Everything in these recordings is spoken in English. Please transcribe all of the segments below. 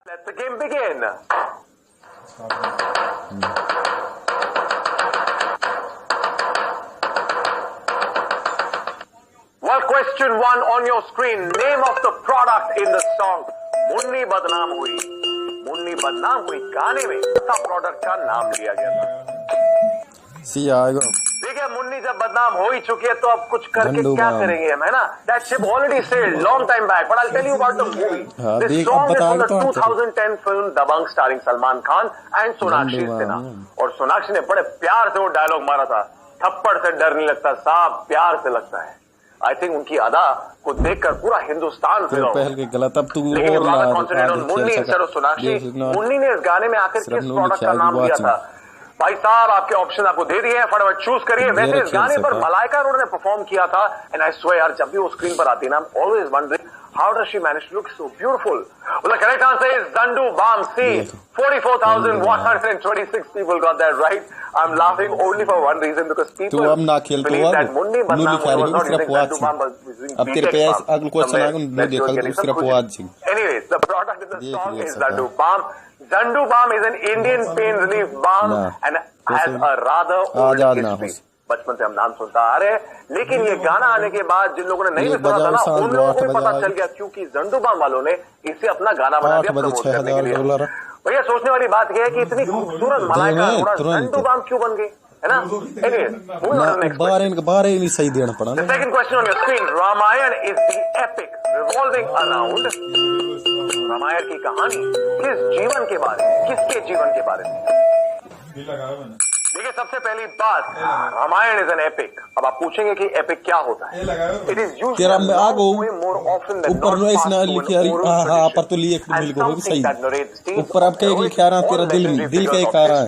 Let the game begin. Well, question 1 on your screen. Name of the product in the song Munni बदनाम हुई. मुन्नी बदनाम हुई गाने में किस प्रोडक्ट का नाम लिया गया था? सी आएगा. देखिए, मुन्नी जब बदनाम हो ही चुकी है तो अब कुछ करके क्या करेंगे हम, है ना? That ship already sailed long time back. But I'll tell you about the movie. This song is from the 2010 film Dabangg starring Salman Khan and Sonakshi Sinha. और सोनाक्षी ने बड़े प्यार से वो डायलॉग मारा था, थप्पड़ से डर नहीं लगता सांप प्यार से लगता है. आई थिंक उनकी अदा को देखकर पूरा हिंदुस्तान पहल के गलत. अब तू मुन्नी ने इस गाने में आखिर किस प्रोडक्ट का नाम दिया था? भाई साहब, आपके ऑप्शन आपको दे दिए हैं, फटाफट चूज करिए. वैसे इस गाने पर मलाइका अरोड़ा ने परफॉर्म किया था एंड आई स्वेयर यार, जब भी वो स्क्रीन पर आती है ना, I am always wondering how does she manage to look so beautiful. Well, the correct answer is Zandu Bam C. 44,126 people got that right. I'm laughing only for one reason because people believe that Munni Badnaam was not using Zandu Bam but using Anyways, the product in the song is Zandu Bam. Zandu Bam is an Indian pain relief balm and has a rather old history. बचपन से हम नाम सुनता आ रहे हैं, लेकिन ये गाना आने के बाद जिन लोगों ने नहीं सुना था ना, उन लोगों को भी पता चल गया क्योंकि ज़ंडू बाम वालों ने इसे अपना गाना बना दिया प्रमोट करने के लिए. भैया, सोचने वाली बात यह है कि इतनी खूबसूरत मलाइका अरोड़ा ज़ंडू बाम क्यों बन गई, है ना? The second question on your screen. Ramayana is the epic revolving around. Ramayan की कहानी किस जीवन के बारे में, किसके जीवन के बारे में? देखिए, सबसे पहली बात, रामायण इज एन एपिक. अब आप पूछेंगे कि एपिक क्या होता है? It is usually more often than ऊपर नो इसने लिखा हां पर तो लिए बिल्कुल हो सही. ऊपर आप कह लिखा रहा तेरा दिल का एक आ रहा है.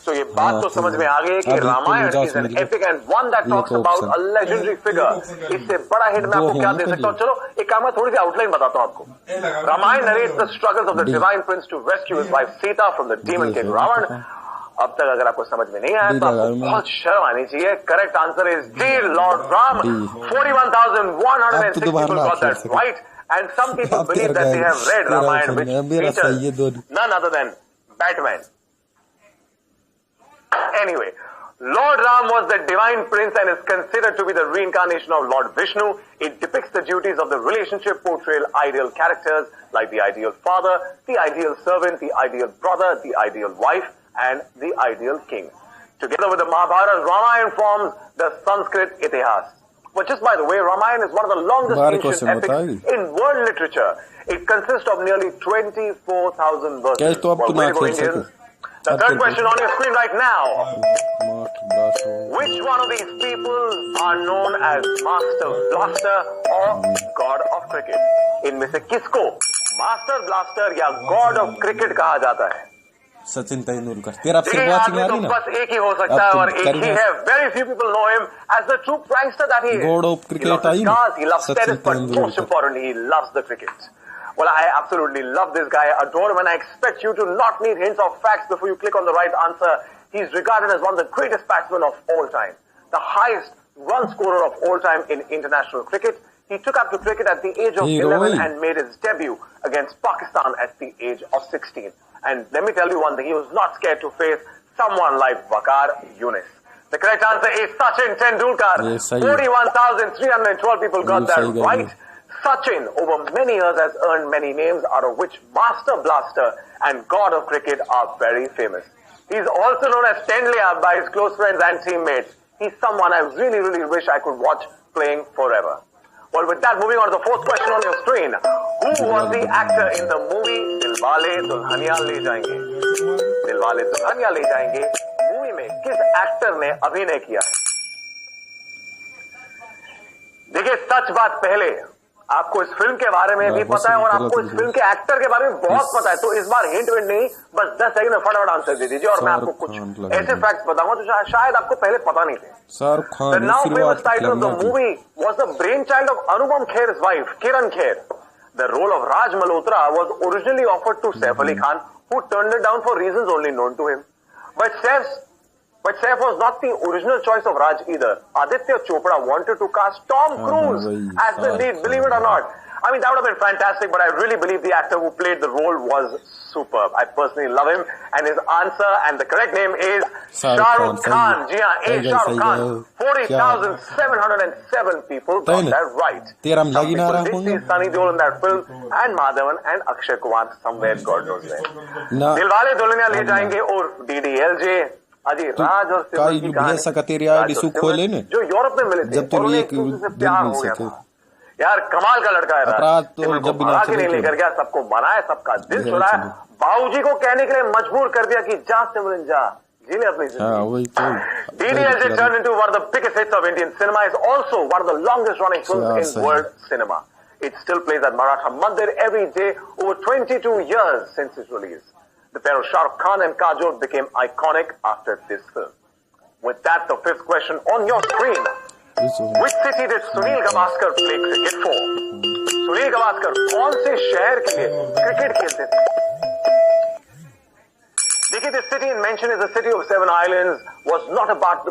तो ये बात तो समझ में आ गई कि Ramayana is an epic and one that talks about a legendary figure. इससे बड़ा हिट मैं आपको क्या दे सकता हूँ? चलो एक काम, मैं थोड़ी सी आउटलाइन बताता हूँ आपको. Ramayana narrates the struggles of the divine prince to rescue his wife Sita from the demon king Ravana. अब तक अगर आपको समझ में नहीं आया तो आपको बहुत शर्म आनी चाहिए. Correct answer is D Lord Ram. 41,106 people got that right, and some people believe that they have read Ramayana, which features none other than Batman. Anyway, Lord Ram was the divine prince and is considered to be the reincarnation of Lord Vishnu. It depicts the duties of the relationship, portrayal ideal characters like the ideal father, the ideal servant, the ideal brother, the ideal wife, and the ideal king. Together with the Mahabharata, Ramayana forms the Sanskrit Itihas. But just by the way, Ramayana is one of the longest ancient epics in world literature. It consists of nearly 24,000 verses. Well, the third question on your screen right now. Which one of these people are known as Master Blaster or God of Cricket? इनमें से किसको Master Blaster या God of Cricket कहा जाता है? सचिन तेंदुलकर. तेरा फिर watching आ रही ना? बस एक ही हो सकता है और एक ही है. Very few people know him as the true prankster that he is. God of Cricket I. He loves tennis, but most importantly, he loves the cricket. Well, I absolutely love this guy. I adore him, and I expect you to not need hints or facts before you click on the right answer. He's regarded as one of the greatest batsmen of all time, the highest run scorer of all time in international cricket. He took up to cricket at the age of 11 and made his debut against Pakistan at the age of 16. And let me tell you one thing, he was not scared to face someone like Waqar Younis. The correct answer is Sachin Tendulkar. 41,312 people got that right. Sachin, over many years, has earned many names, out of which Master Blaster and God of Cricket are very famous. He's also known as Tenlia by his close friends and teammates. He's someone I really, really wish I could watch playing forever. Well, with that, moving on to the fourth question on your screen. Who was the actor in the movie Dilwale Dulhaniya Le Jayenge? Dilwale Dulhaniya Le Jayenge movie में किस actor ने अभिनय किया है? देखिए, सच बात पहले, आपको इस फिल्म के बारे में भी पता है और आपको इस फिल्म के एक्टर के बारे में बहुत पता है, तो इस बार हिंट विंट नहीं, बस 10 सेकंड में फटाफट आंसर दे दीजिए और मैं आपको कुछ ऐसे फैक्ट्स बताऊंगा जो शायद आपको पहले पता नहीं थे. The now famous title of the movie was the brainchild of Anupam Kher's wife, Kiran Kher. The role of Raj Malhotra was originally offered to Saif Ali Khan, who turned it down for reasons only known to him. But Saif's But Saif was not the original choice of Raj either. Aditya Chopra wanted to cast Tom Cruise as the lead, believe it or not. I mean, that would have been fantastic, but I really believe the actor who played the role was superb. I personally love him, and his answer and the correct name is Shah Rukh Khan. Ji haan, Shah Rukh Khan. 40,707 people got that right. Some people did see Sunny Deol in that film, and Madhavan and Akshay Kumar somewhere, God knows where. Dilwale Dulhaniya Le Jayenge और DDLJ. अजी राज और सिमरन की कहानी जो Europe में मिले थे और उन्हें एक दूसरे से प्यार हो गया था। यार कमाल का लड़का है राज, सिमरन को भगा के नहीं लेकर गया, सबको बनाया, सबका दिल चुराया, बाबूजी को कहने के लिए मजबूर कर दिया कि जा सिमरन जा, जी ले अपनी जिंदगी। DDLJ turned into one of the biggest hits of Indian cinema, is also one of the longest running films in world cinema. It still plays at Maratha Mandir every day over 22 years since its release. The pair of Shah Rukh Khan and Kajol became iconic after this film. With that, the fifth question on your screen. Which city did Sunil Gavaskar play cricket for? Sunil Gavaskar कौन से शहर के लिए cricket खेलते थे? देखिए, this city in mention is the city of Seven Islands. Was not a part of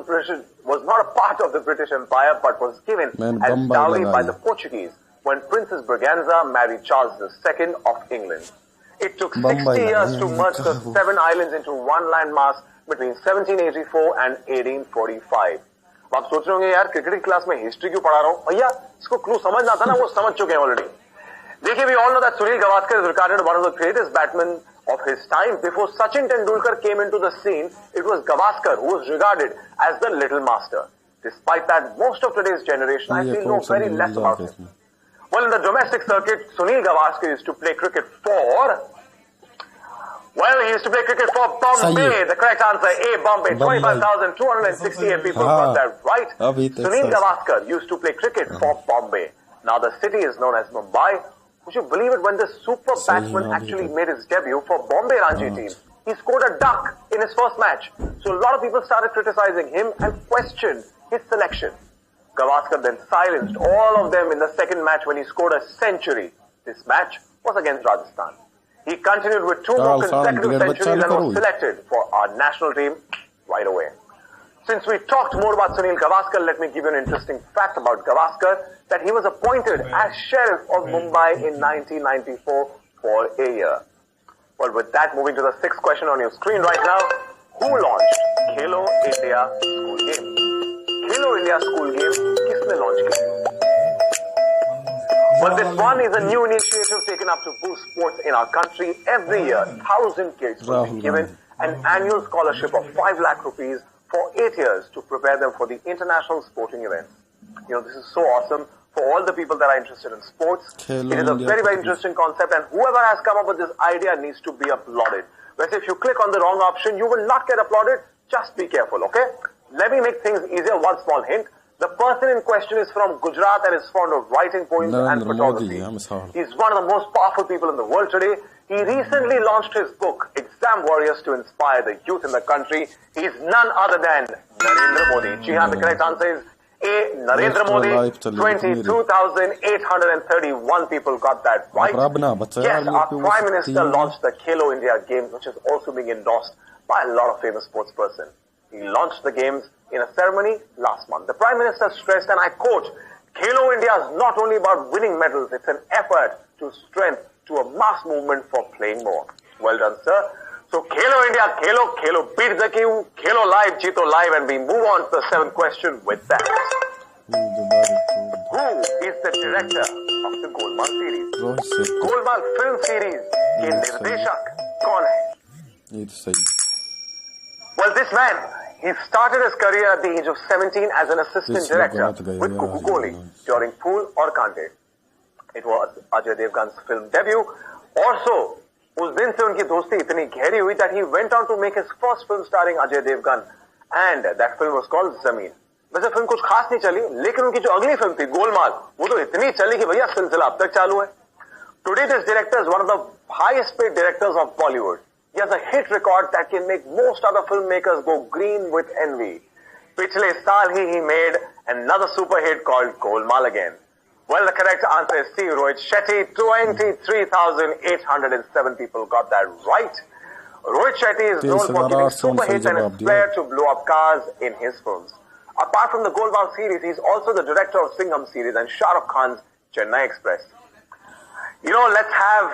the British Empire, but was given as dowry by the Portuguese when Princess Braganza married Charles II of England. It took 60 years to merge the seven islands into one landmass between 1784 and 1845. आप सोच रहे होंगे यार cricket की class में history क्यों पढ़ा रहा हूँ? भैया इसको क्लू समझना था ना, वो समझ चुके हैं ऑलरेडी। देखिए, we all know that Sunil Gavaskar is regarded one of the greatest batsmen of his time. Before Sachin Tendulkar came into the scene, it was Gavaskar who was regarded as the little master. Despite that, most of today's generation, I feel, know very less about him. Well, in the domestic circuit, Sunil Gavaskar used to play cricket for... Well, he used to play cricket for Bombay. The correct answer, A, Bombay. 25,268 people got that right. Sunil Gavaskar used to play cricket for Bombay. Now, the city is known as Mumbai. Would you believe it, when this super batsman actually made his debut for Bombay Ranji team, he scored a duck in his first match. So a lot of people started criticizing him and questioned his selection. Gavaskar then silenced all of them in the second match when he scored a century. This match was against Rajasthan. He continued with two more consecutive centuries and was selected for our national team right away. Since we talked more about Sunil Gavaskar, let me give you an interesting fact about Gavaskar, that he was appointed as Sheriff of Mumbai in 1994 for a year. Well, with that, moving to the sixth question on your screen right now. Who launched Khelo India School Game? Khelo India School Game, किसने launch किया? Well, this one is a new initiative taken up to boost sports in our country. Every year, 1,000 kids will be given an annual scholarship of 5 lakh rupees for 8 years to prepare them for the international sporting events. You know, this is so awesome for all the people that are interested in sports. It is a very, very interesting concept, and whoever has come up with this idea needs to be applauded. Whereas if you click on the wrong option, you will not get applauded. Just be careful, okay? Let me make things easier. One small hint. The person in question is from Gujarat and is fond of writing poems and photography. He's one of the most powerful people in the world today. He recently launched his book, Exam Warriors, to inspire the youth in the country. He's none other than Narendra Modi. Ji haan, the correct answer is A, Narendra Modi. 22,831 people got that right. Yes, our Prime Minister launched the Khelo India Games, which is also being endorsed by a lot of famous sports persons. He launched the games in a ceremony last month. The Prime Minister stressed, and I quote, Khelo India is not only about winning medals, it's an effort to strengthen to a mass movement for playing more. Well done, sir. So Khelo India, Khelo beat the Q, Khelo live, Jeeto live, and we move on to the seventh question with that. Who is the director of the Golmaal series? Golmaal film series के निर्देशक कौन है? Well, this man, he started his career at the age of 17 as an assistant director with Kuku Koli during Phool aur Kante. It was Ajay Devgan's film debut. Also, उस दिन से उनकी दोस्ती इतनी गहरी हुई that he went on to make his first film starring Ajay Devgan, and that film was called Zameen. वैसे film कुछ खास नहीं चली, लेकिन उनकी जो अगली फिल्म थी गोलमाल, वो तो इतनी चली कि भैया सिलसिला अब तक चालू है. Today, this director is one of the highest paid directors of Bollywood. He has a hit record that can make most other filmmakers go green with envy. पिछले साल he made another super hit called Golmaal again. Well, the correct answer is C, Rohit Shetty. 23,807 people got that right. Rohit Shetty is known for giving super hits and his flair to blow up cars in his films. Apart from the Golmaal series, he's also the director of Singham series and Shah Rukh Khan's Chennai Express. Let's have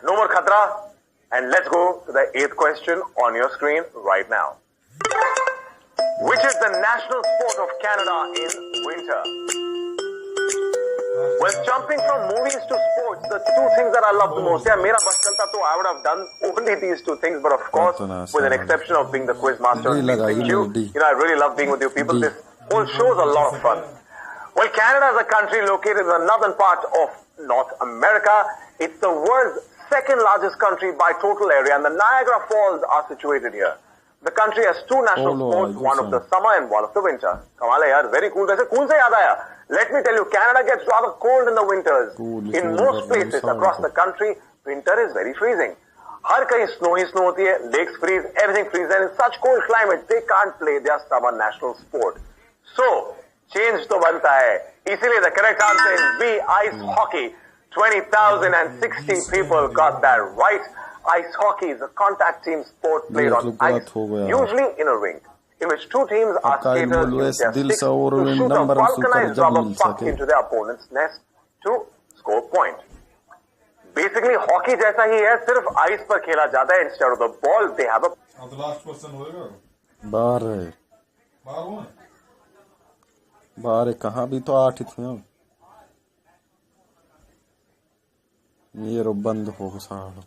no more khatra and let's go to the 8th question on your screen right now. Which is the national sport of Canada in winter? Well, jumping from movies to sports, the two things that I love the most. Yeah, mera bas chalta to I would have done only these two things, but of course, with an exception of being the quiz master and being the Q, I really love being with you people. This whole show is a lot of fun. Well, Canada is a country located in the northern part of North America. It's the world's second largest country by total area, and the Niagara Falls are situated here. The country has two national sports, one of the summer and one of the winter. Kamal hai yaar, very cool. Waise cool se yaad aaya. Let me tell you, Canada gets rather cold in the winters. In most places across the country, winter is very freezing. Har kahin snow hoti hai, lakes freeze, everything freezes, and in such cold climates, they can't play their summer national sport. So, change to banta hai. Isliye the correct answer is B, ice hockey. 20,060 people got that right. Ice hockey is a contact team sport played on ice, usually in a rink, in which two teams are skaters use their sticks to shoot a vulcanized rubber puck into their opponent's nest to score point. Basically, hockey jaisa hi hai, sirf ice par khela jata hai. Instead of the ball, they have a... Now the last person hoega. बाहर है. बाहर है, कहाँ भी तो 8 थी. ये रो बंद हो साला.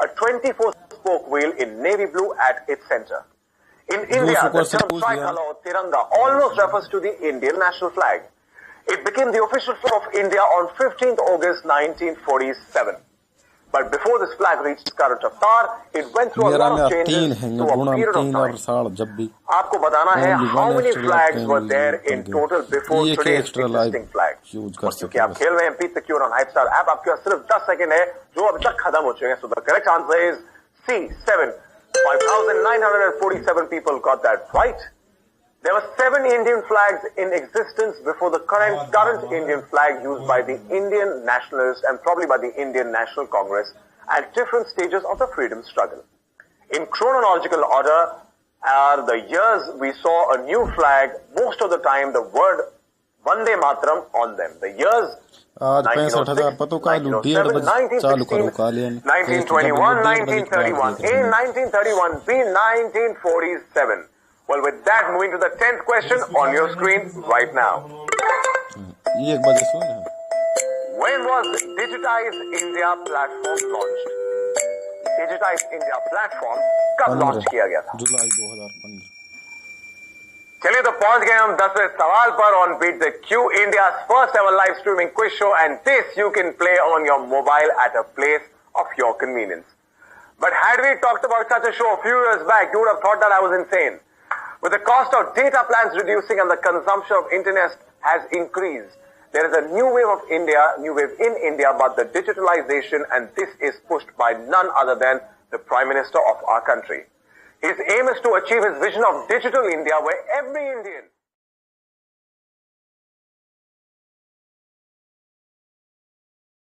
A 24-spoke wheel in navy blue at its center. In India, the term tricolor or tiranga almost refers to the Indian national flag. It became the official flag of India on 15th August 1947. But before this flag reached current avatar, it went through a lot of changes to a period of time. आपको बताना है how many flags were there in total before today's existing flag. क्योंकि आप खेल रहे हैं Beat the Q on Hypstar app, आपके पास सिर्फ 10 सेकंड है जो अभी तक खत्म हो चुके हैं. So the correct answer is C, 7. 5,947 people got that right. There were 7 Indian flags in existence before the current Indian flag used by the Indian nationalists and probably by the Indian National Congress at different stages of the freedom struggle. In chronological order are the years we saw a new flag, most of the time the word Vande Mataram on them. The years 1906, 1907, 1916, 1921, 1931. In 1931, B, 1947. Well, with that, moving to the 10th question on your screen right now. When was Digitize India platform launched? Digitize India platform कब launch किया गया था? जुलाई 2015. चलिए तो पहुंच गए हम 10वें सवाल पर on Beat the Q, India's first ever live streaming quiz show, and this you can play on your mobile at a place of your convenience. But had we talked about such a show a few years back, you would have thought that I was insane. With the cost of data plans reducing and the consumption of internet has increased, there is a new wave in India about the digitalization, and this is pushed by none other than the Prime Minister of our country. His aim is to achieve his vision of digital India, where every Indian